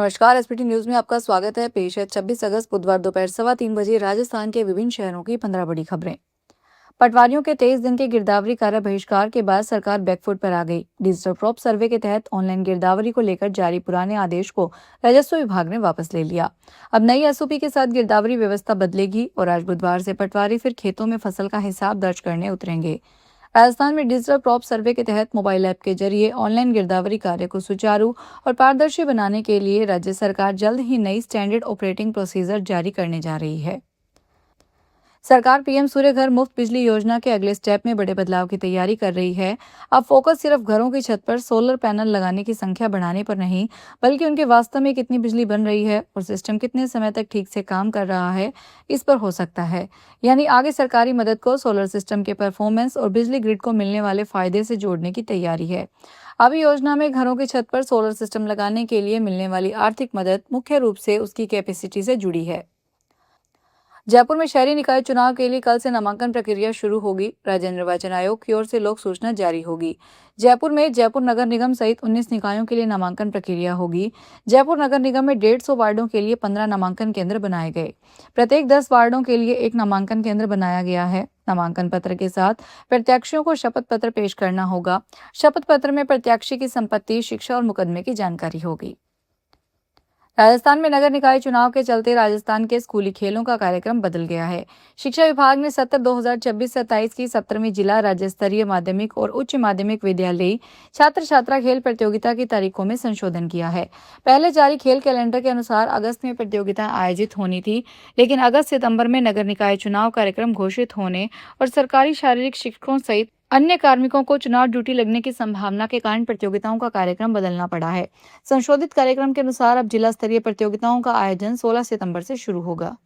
नमस्कार। SPT news में आपका स्वागत है। पेश है 26 अगस्त बुधवार दोपहर 3:15 बजे राजस्थान के विभिन्न शहरों की 15 बड़ी खबरें। पटवारियों के 23 दिन के गिरदावरी कार्य बहिष्कार के बाद सरकार बैकफुट पर आ गई। डिजिटल क्रॉप सर्वे के तहत ऑनलाइन गिरदावरी को लेकर जारी पुराने आदेश को राजस्व विभाग ने वापस ले लिया। अब नई एसओपी के साथ गिरदावरी व्यवस्था बदलेगी और आज बुधवार से पटवारी फिर खेतों में फसल का हिसाब दर्ज करने उतरेंगे। राजस्थान में डिजिटल क्रॉप सर्वे के तहत मोबाइल ऐप के जरिए ऑनलाइन गिरदावरी कार्य को सुचारू और पारदर्शी बनाने के लिए राज्य सरकार जल्द ही नई स्टैंडर्ड ऑपरेटिंग प्रोसीजर जारी करने जा रही है। सरकार पीएम सूर्य घर मुफ्त बिजली योजना के अगले स्टेप में बड़े बदलाव की तैयारी कर रही है। अब फोकस सिर्फ घरों की छत पर सोलर पैनल लगाने की संख्या बढ़ाने पर नहीं, बल्कि उनके वास्तव में कितनी बिजली बन रही है और सिस्टम कितने समय तक ठीक से काम कर रहा है, इस पर हो सकता है। यानी आगे सरकारी मदद को सोलर सिस्टम के परफॉर्मेंस और बिजली ग्रिड को मिलने वाले फायदे से जोड़ने की तैयारी है। अभी योजना में घरों की छत पर सोलर सिस्टम लगाने के लिए मिलने वाली आर्थिक मदद मुख्य रूप से उसकी कैपेसिटी से जुड़ी है। जयपुर में शहरी निकाय चुनाव के लिए कल से नामांकन प्रक्रिया शुरू होगी। राज्य निर्वाचन आयोग की ओर से लोक सूचना जारी होगी। जयपुर में जयपुर नगर निगम सहित 19 निकायों के लिए नामांकन प्रक्रिया होगी। जयपुर नगर निगम में 150 वार्डों के लिए 15 नामांकन केंद्र बनाए गए। प्रत्येक 10 वार्डों के लिए एक नामांकन केंद्र बनाया गया है। नामांकन पत्र के साथ प्रत्याशियों को शपथ पत्र पेश करना होगा। शपथ पत्र में प्रत्याशी की संपत्ति, शिक्षा और मुकदमे की जानकारी होगी। राजस्थान में नगर निकाय चुनाव के चलते राजस्थान के स्कूली खेलों का कार्यक्रम बदल गया है। शिक्षा विभाग ने सत्र 2026-27 की 17वीं जिला राज्य स्तरीय माध्यमिक और उच्च माध्यमिक विद्यालयी छात्र छात्रा खेल प्रतियोगिता की तारीखों में संशोधन किया है। पहले जारी खेल कैलेंडर के अनुसार अगस्त में प्रतियोगिता आयोजित होनी थी, लेकिन अगस्त सितंबर में नगर निकाय चुनाव कार्यक्रम घोषित होने और सरकारी शारीरिक शिक्षकों सहित अन्य कार्मिकों को चुनाव ड्यूटी लगने की संभावना के कारण प्रतियोगिताओं का कार्यक्रम बदलना पड़ा है। संशोधित कार्यक्रम के अनुसार अब जिला स्तरीय प्रतियोगिताओं का आयोजन 16 सितंबर से शुरू होगा।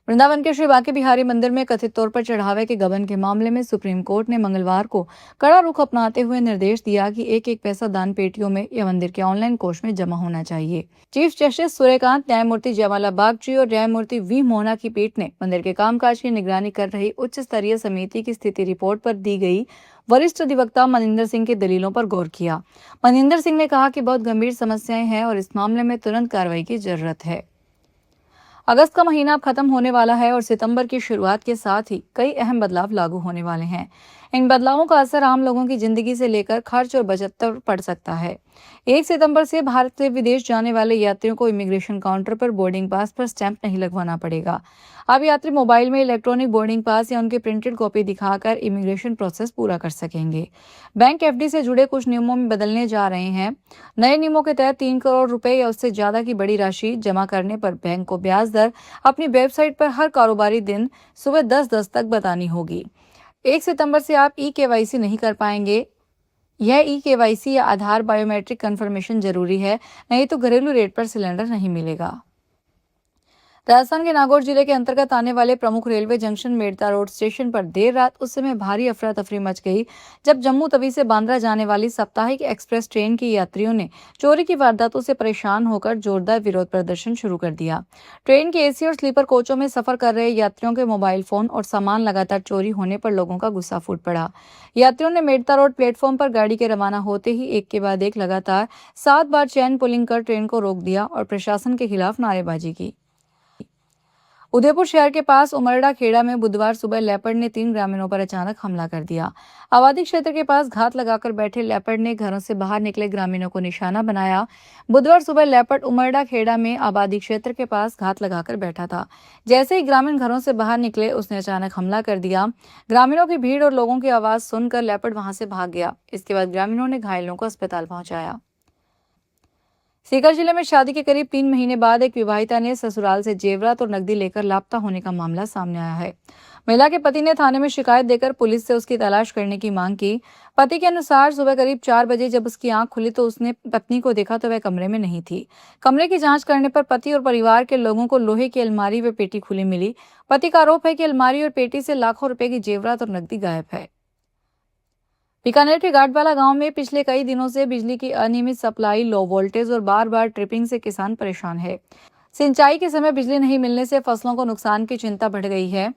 वृंदावन के श्री बांके बिहारी मंदिर में कथित तौर पर चढ़ावे के गबन के मामले में सुप्रीम कोर्ट ने मंगलवार को कड़ा रुख अपनाते हुए निर्देश दिया कि एक एक पैसा दान पेटियों में या मंदिर के ऑनलाइन कोष में जमा होना चाहिए। चीफ जस्टिस सूर्यकांत, न्यायमूर्ति जयमाला बागची और न्यायमूर्ति वी मोहना की पीठ ने मंदिर के कामकाज की निगरानी कर रही उच्च स्तरीय समिति की स्थिति रिपोर्ट पर दी गई वरिष्ठ अधिवक्ता मनिंदर सिंह की दलीलों पर गौर किया। मनिंदर सिंह ने कहा कि बहुत गंभीर समस्याएं हैं और इस मामले में तुरंत कार्रवाई की जरूरत है। अगस्त का महीना अब खत्म होने वाला है और सितंबर की शुरुआत के साथ ही कई अहम बदलाव लागू होने वाले हैं। इन बदलावों का असर आम लोगों की जिंदगी से लेकर खर्च और बचत तक पड़ सकता है। 1 सितंबर से भारत से विदेश जाने वाले यात्रियों को इमिग्रेशन काउंटर पर बोर्डिंग पास पर स्टैंप नहीं लगवाना पड़ेगा। अब यात्री मोबाइल में इलेक्ट्रॉनिक बोर्डिंग पास या उनकी प्रिंटेड कॉपी दिखाकर इमिग्रेशन प्रोसेस पूरा कर सकेंगे। बैंक एफडी से जुड़े कुछ नियमों में बदलने जा रहे हैं। नए नियमों के तहत 3 करोड़ रुपए या उससे ज्यादा की बड़ी राशि जमा करने पर बैंक को ब्याज दर अपनी वेबसाइट पर हर कारोबारी दिन सुबह 10:10 तक बतानी होगी। 1 सितंबर से आप ई-केवाईसी नहीं कर पाएंगे। यह ई-केवाईसी या आधार बायोमेट्रिक कंफर्मेशन जरूरी है, नहीं तो घरेलू रेट पर सिलेंडर नहीं मिलेगा। राजस्थान के नागौर जिले के अंतर्गत आने वाले प्रमुख railway junction Merta road station पर देर रात उस समय भारी अफरा तफरी मच गई जब जम्मू तवी से बांद्रा जाने वाली साप्ताहिक एक्सप्रेस ट्रेन के यात्रियों ने चोरी की वारदातों से परेशान होकर जोरदार विरोध प्रदर्शन शुरू कर दिया। ट्रेन के एसी और स्लीपर कोचों में सफर कर रहे यात्रियों के मोबाइल फोन और सामान लगातार चोरी होने पर लोगों का गुस्सा फूट पड़ा। यात्रियों ने मेड़ता रोड प्लेटफॉर्म पर गाड़ी के रवाना होते ही एक के बाद एक लगातार 7 बार चेन पुलिंग कर ट्रेन को रोक दिया और प्रशासन के खिलाफ नारेबाजी की। उदयपुर शहर के पास उमरडा खेड़ा में बुधवार सुबह लेपर्ड ने 3 ग्रामीणों पर अचानक हमला कर दिया। आबादी क्षेत्र के पास घात लगाकर बैठे लेपर्ड ने घरों से बाहर निकले ग्रामीणों को निशाना बनाया। बुधवार सुबह लेपर्ड उमरडा खेड़ा में आबादी क्षेत्र के पास घात लगाकर बैठा था। जैसे ही ग्रामीण घरों से बाहर निकले, उसने अचानक हमला कर दिया। ग्रामीणों की भीड़ और लोगों की आवाज सुनकर लेपर्ड वहां से भाग गया। इसके बाद ग्रामीणों ने घायलों को अस्पताल पहुंचाया। सीकर जिले में शादी के करीब 3 महीने बाद एक विवाहिता ने ससुराल से जेवरात और नकदी लेकर लापता होने का मामला सामने आया है। महिला के पति ने थाने में शिकायत देकर पुलिस से उसकी तलाश करने की मांग की। पति के अनुसार सुबह करीब 4 बजे जब उसकी आंख खुली तो उसने पत्नी को देखा तो वह कमरे में नहीं थी। कमरे की जांच करने पर पति और परिवार के लोगों को लोहे की अलमारी व पेटी खुली मिली। पति का आरोप है कि अलमारी और पेटी से लाखों रुपए की जेवरात और नकदी गायब है। बीकानेर के गाटवाला गांव में पिछले कई दिनों से बिजली की अनियमित सप्लाई, लो वोल्टेज और बार बार ट्रिपिंग से किसान परेशान है। सिंचाई के समय बिजली नहीं मिलने से फसलों को नुकसान की चिंता बढ़ गई है।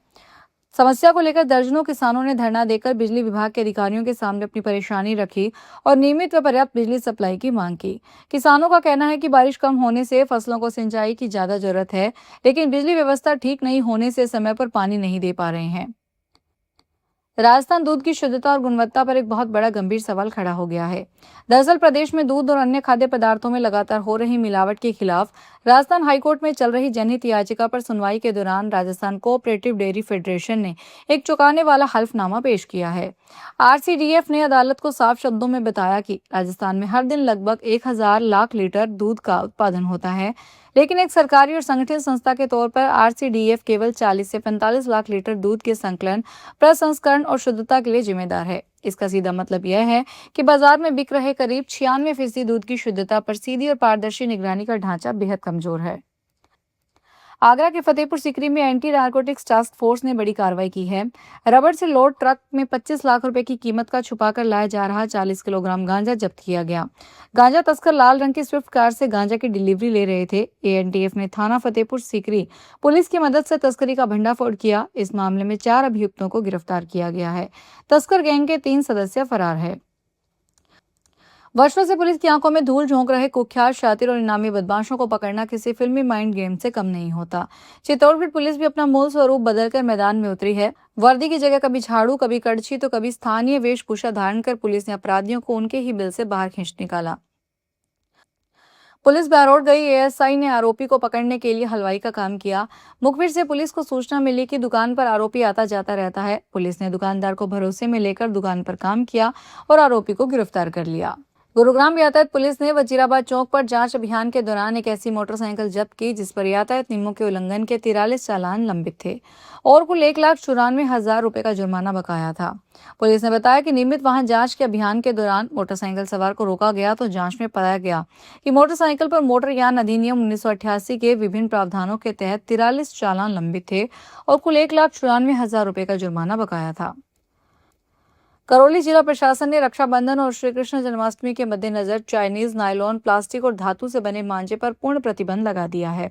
समस्या को लेकर दर्जनों किसानों ने धरना देकर बिजली विभाग के अधिकारियों के सामने अपनी परेशानी रखी और नियमित व पर्याप्त बिजली सप्लाई की मांग की। किसानों का कहना है कि बारिश कम होने से फसलों को सिंचाई की ज्यादा जरूरत है, लेकिन बिजली व्यवस्था ठीक नहीं होने से समय पर पानी नहीं दे पा रहे हैं। राजस्थान दूध की शुद्धता और गुणवत्ता पर एक बहुत बड़ा गंभीर सवाल खड़ा हो गया है। दरअसल प्रदेश में दूध और अन्य खाद्य पदार्थों में लगातार हो रही मिलावट के खिलाफ राजस्थान हाईकोर्ट में चल रही जनहित याचिका पर सुनवाई के दौरान राजस्थान कोऑपरेटिव डेयरी फेडरेशन ने एक चौंकाने वाला हल्फनामा पेश किया है। आरसीडीएफ ने अदालत को साफ शब्दों में बताया कि राजस्थान में हर दिन लगभग 1000 लाख लीटर दूध का उत्पादन होता है, लेकिन एक सरकारी और संगठित संस्था के तौर पर आरसीडीएफ केवल 40 से 45 लाख लीटर दूध के संकलन, प्रसंस्करण और शुद्धता के लिए जिम्मेदार है। इसका सीधा मतलब यह है कि बाजार में बिक रहे करीब 96% दूध की शुद्धता पर सीधी और पारदर्शी निगरानी का ढांचा बेहद कमजोर है। आगरा के फतेहपुर सीकरी में एंटी नारकोटिक्स टास्क फोर्स ने बड़ी कार्रवाई की है। रबड़ से लोड ट्रक में 25 लाख रुपए की कीमत का छुपाकर लाया जा रहा 40 किलोग्राम गांजा जब्त किया गया। गांजा तस्कर लाल रंग की स्विफ्ट कार से गांजा की डिलीवरी ले रहे थे। एएनटीएफ ने थाना फतेहपुर सीकरी पुलिस की मदद से तस्करी का भंडाफोड़ किया। इस मामले में 4 अभियुक्तों को गिरफ्तार किया गया है। तस्कर गैंग के 3 सदस्य फरार है। वर्षों से पुलिस की आंखों में धूल झोंक रहे कुख्यात शातिर और इनामी बदमाशों को पकड़ना किसी फिल्मी माइंड गेम से कम नहीं होता। चित्तौड़गढ़ पुलिस भी अपना मूल स्वरूप बदलकर मैदान में उतरी है। वर्दी की जगह कभी झाड़ू, कभी कड़छी तो कभी स्थानीय वेशभूषा धारण कर पुलिस ने अपराधियों को उनके ही बिल से बाहर खींच निकाला। पुलिस बारोड़ गई एएसआई ने आरोपी को पकड़ने के लिए हलवाई का काम किया। मुखबिर से पुलिस को सूचना मिली कि दुकान पर आरोपी आता जाता रहता है। पुलिस ने दुकानदार को भरोसे में लेकर दुकान पर काम किया और आरोपी को गिरफ्तार कर लिया। गुरुग्राम यातायात पुलिस ने वजीराबाद चौक पर जांच अभियान के दौरान एक ऐसी मोटरसाइकिल जब्त की जिस पर यातायात नियमों के उल्लंघन के 43 चालान लंबित थे और कुल 1,94,000 रुपए का जुर्माना बकाया था। पुलिस ने बताया कि नियमित वाहन जांच के अभियान के दौरान मोटरसाइकिल सवार को रोका गया तो जांच में पाया गया कि मोटरसाइकिल पर मोटरयान अधिनियम 1988 के विभिन्न प्रावधानों के तहत 43 चालान लंबित थे और कुल 1,94,000 रुपए का जुर्माना बकाया था। करौली जिला प्रशासन ने रक्षाबंधन और श्री कृष्ण जन्माष्टमी के मद्देनजर चाइनीज, नायलॉन, प्लास्टिक और धातु से बने मांझे पर पूर्ण प्रतिबंध लगा दिया है।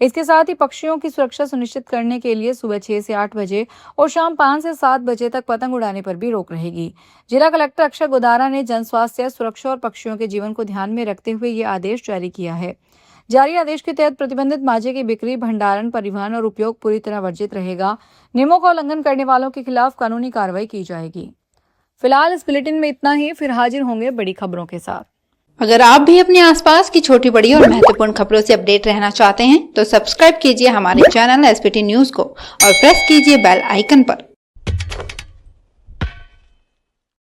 इसके साथ ही पक्षियों की सुरक्षा सुनिश्चित करने के लिए सुबह 6 से 8 बजे और शाम 5 से 7 बजे तक पतंग उड़ाने पर भी रोक रहेगी। जिला कलेक्टर अक्षय गोदारा ने जन स्वास्थ्य, सुरक्षा और पक्षियों के जीवन को ध्यान में रखते हुए ये आदेश जारी किया है। जारी आदेश के तहत प्रतिबंधित मांझे की बिक्री, भंडारण, परिवहन और उपयोग पूरी तरह वर्जित रहेगा। नियमों का उल्लंघन करने वालों के खिलाफ कानूनी कार्रवाई की जाएगी। फिलहाल इस बुलेटिन में इतना ही, फिर हाजिर होंगे बड़ी खबरों के साथ। अगर आप भी अपने आसपास की छोटी बड़ी और महत्वपूर्ण खबरों से अपडेट रहना चाहते हैं तो सब्सक्राइब कीजिए हमारे चैनल एसपीटी न्यूज को और प्रेस कीजिए बेल आइकन पर।